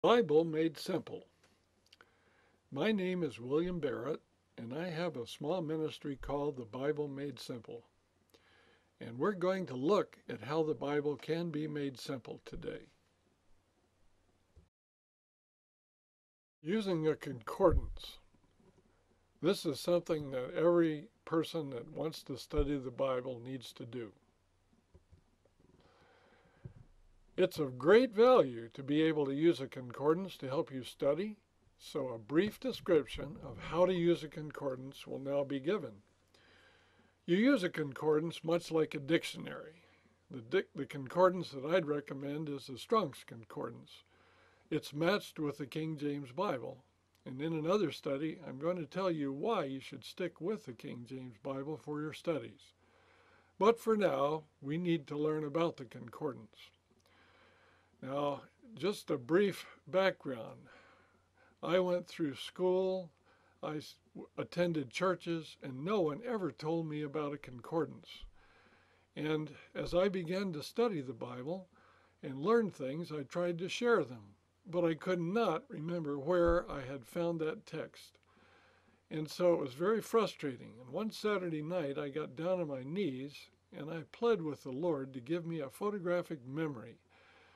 Bible Made Simple. My name is William Barrett, and I have a small ministry called the Bible Made Simple. And we're going to look at how the Bible can be made simple today. Using a concordance. This is something that every person that wants to study the Bible needs to do. It's of great value to be able to use a concordance to help you study, so a brief description of how to use a concordance will now be given. You use a concordance much like a dictionary. The concordance that I'd recommend is the Strong's Concordance. It's matched with the King James Bible. And in another study, I'm going to tell you why you should stick with the King James Bible for your studies. But for now, we need to learn about the concordance. Now, just a brief background. I went through school, I attended churches, and no one ever told me about a concordance. And as I began to study the Bible and learn things, I tried to share them, but I could not remember where I had found that text. And so it was very frustrating. And one Saturday night, I got down on my knees and I pled with the Lord to give me a photographic memory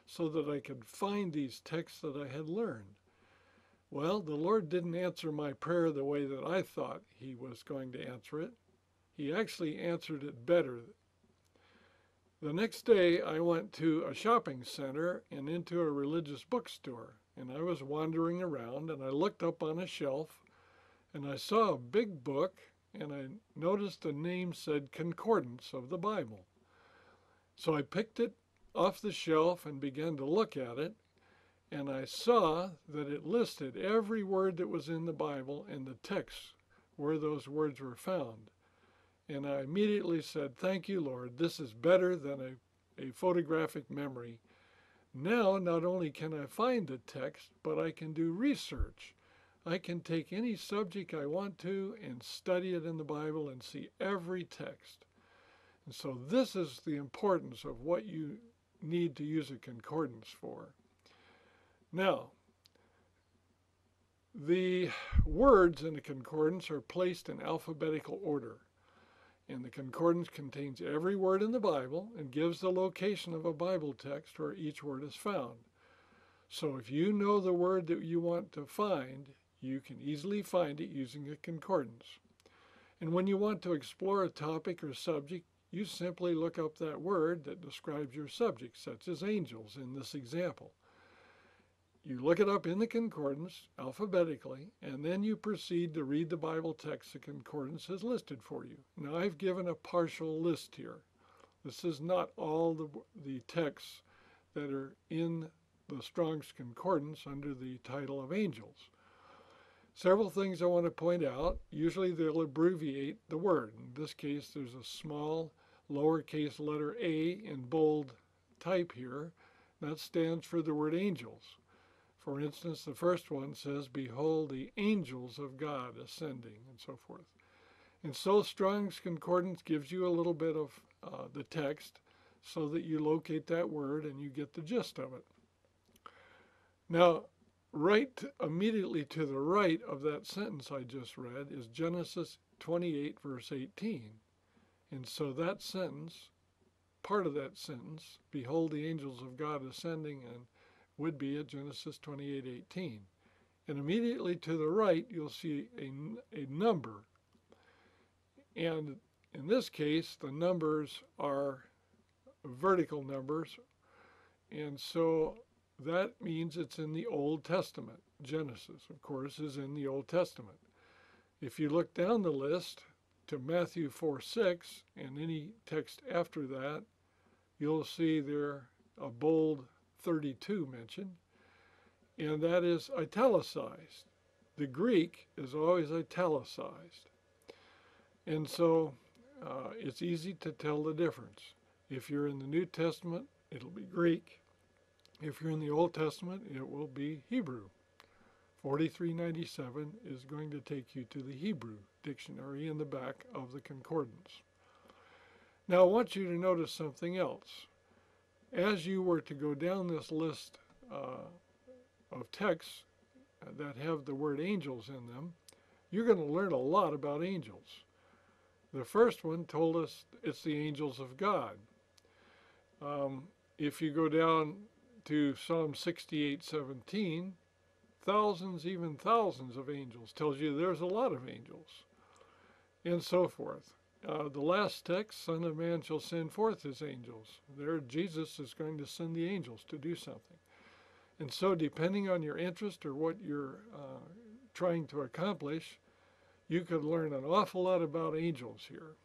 so that I could find these texts that I had learned. Well, the Lord didn't answer my prayer the way that I thought He was going to answer it. He actually answered it better. The next day, I went to a shopping center and into a religious bookstore, and I was wandering around, and I looked up on a shelf, and I saw a big book, and I noticed the name said Concordance of the Bible. So I picked it off the shelf and began to look at it, and I saw that it listed every word that was in the Bible and the text where those words were found. And I immediately said, "Thank you, Lord. This is better than a photographic memory. Now, not only can I find the text, but I can do research. I can take any subject I want to and study it in the Bible and see every text." And so this is the importance of what you need to use a concordance for. Now, the words in a concordance are placed in alphabetical order. And the concordance contains every word in the Bible and gives the location of a Bible text where each word is found. So if you know the word that you want to find, you can easily find it using a concordance. And when you want to explore a topic or subject, you simply look up that word that describes your subject, such as angels in this example. You look it up in the concordance alphabetically, and then you proceed to read the Bible text the concordance has listed for you. Now, I've given a partial list here. This is not all the texts that are in the Strong's Concordance under the title of angels. Several things I want to point out. Usually they'll abbreviate the word. In this case, there's a small lowercase letter a in bold type here. That stands for the word angels. For instance, the first one says, "Behold the angels of God ascending," and so forth. And so Strong's Concordance gives you a little bit of the text so that you locate that word and you get the gist of it. Now, right immediately to the right of that sentence I just read is Genesis 28, verse 18. And so that sentence, part of that sentence, "Behold the angels of God ascending," and would be at Genesis 28:18. And immediately to the right, you'll see a number. And in this case, the numbers are vertical numbers. And so that means it's in the Old Testament. Genesis, of course, is in the Old Testament. If you look down the list to Matthew 4:6 and any text after that, you'll see there a bold 32 mentioned, and that is italicized. The Greek is always italicized. And so it's easy to tell the difference. If you're in the New Testament, it'll be Greek. If you're in the Old Testament, it will be Hebrew. 4397 is going to take you to the Hebrew dictionary in the back of the concordance. Now I want you to notice something else. As you were to go down this list of texts that have the word angels in them, you're going to learn a lot about angels. The first one told us it's the angels of God. If you go down to Psalm 68:17, thousands, even thousands of angels tells you there's a lot of angels, and so forth. The last text, Son of Man shall send forth his angels. There, Jesus is going to send the angels to do something. And so, depending on your interest or what you're trying to accomplish, you could learn an awful lot about angels here.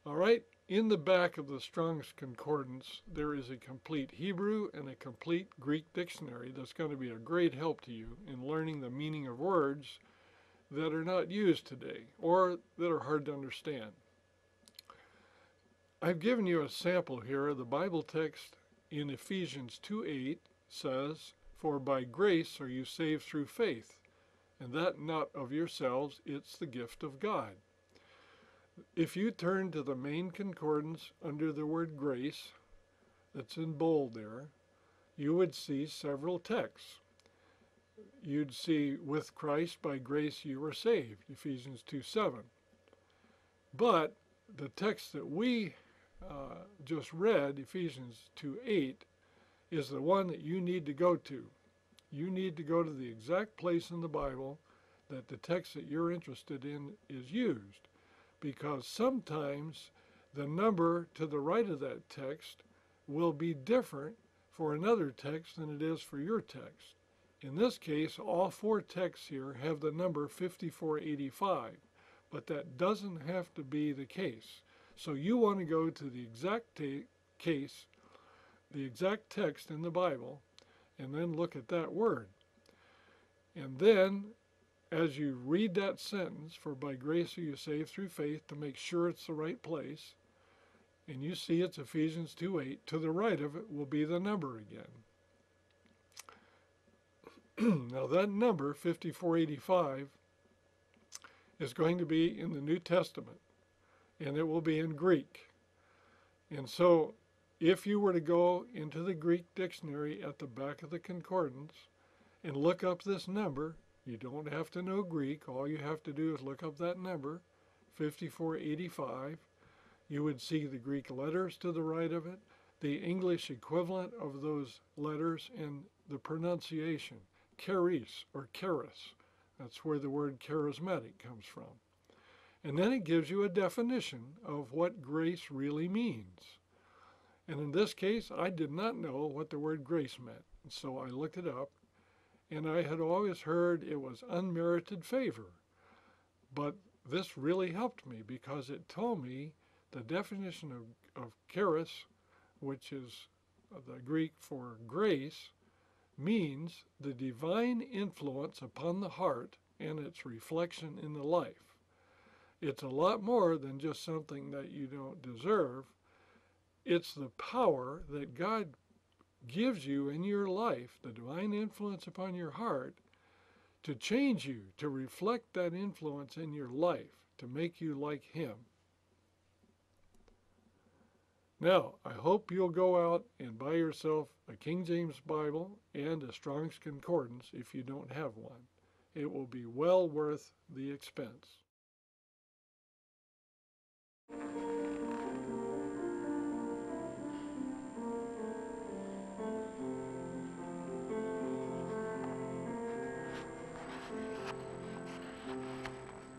All right, in the back of the Strong's Concordance, there is a complete Hebrew and a complete Greek dictionary that's going to be a great help to you in learning the meaning of words that are not used today or that are hard to understand. I've given you a sample here. The Bible text in Ephesians 2:8 says, "For by grace are you saved through faith, and that not of yourselves, it's the gift of God." If you turn to the main concordance under the word grace, that's in bold there, you would see several texts. You'd see, with Christ by grace you were saved, Ephesians 2:7. But the text that we just read, Ephesians 2:8, is the one that you need to go to. You need to go to the exact place in the Bible that the text that you're interested in is used, because sometimes the number to the right of that text will be different for another text than it is for your text. In this case, all four texts here have the number 5485, but that doesn't have to be the case. So you want to go to the exact case, the exact text in the Bible, and then look at that word. And then, as you read that sentence, "For by grace are you saved through faith," to make sure it's the right place, and you see it's Ephesians 2:8, to the right of it will be the number again. Now that number, 5485, is going to be in the New Testament, and it will be in Greek. And so if you were to go into the Greek dictionary at the back of the concordance and look up this number, you don't have to know Greek. All you have to do is look up that number, 5485. You would see the Greek letters to the right of it, the English equivalent of those letters, and the pronunciation, charis or charis. That's where the word charismatic comes from. And then it gives you a definition of what grace really means. And in this case, I did not know what the word grace meant. And so I looked it up, and I had always heard it was unmerited favor. But this really helped me because it told me the definition of charis, which is the Greek for grace, means the divine influence upon the heart and its reflection in the life. It's a lot more than just something that you don't deserve. It's the power that God gives you in your life, the divine influence upon your heart, to change you, to reflect that influence in your life, to make you like Him. Now, I hope you'll go out and buy yourself a King James Bible and a Strong's Concordance if you don't have one. It will be well worth the expense.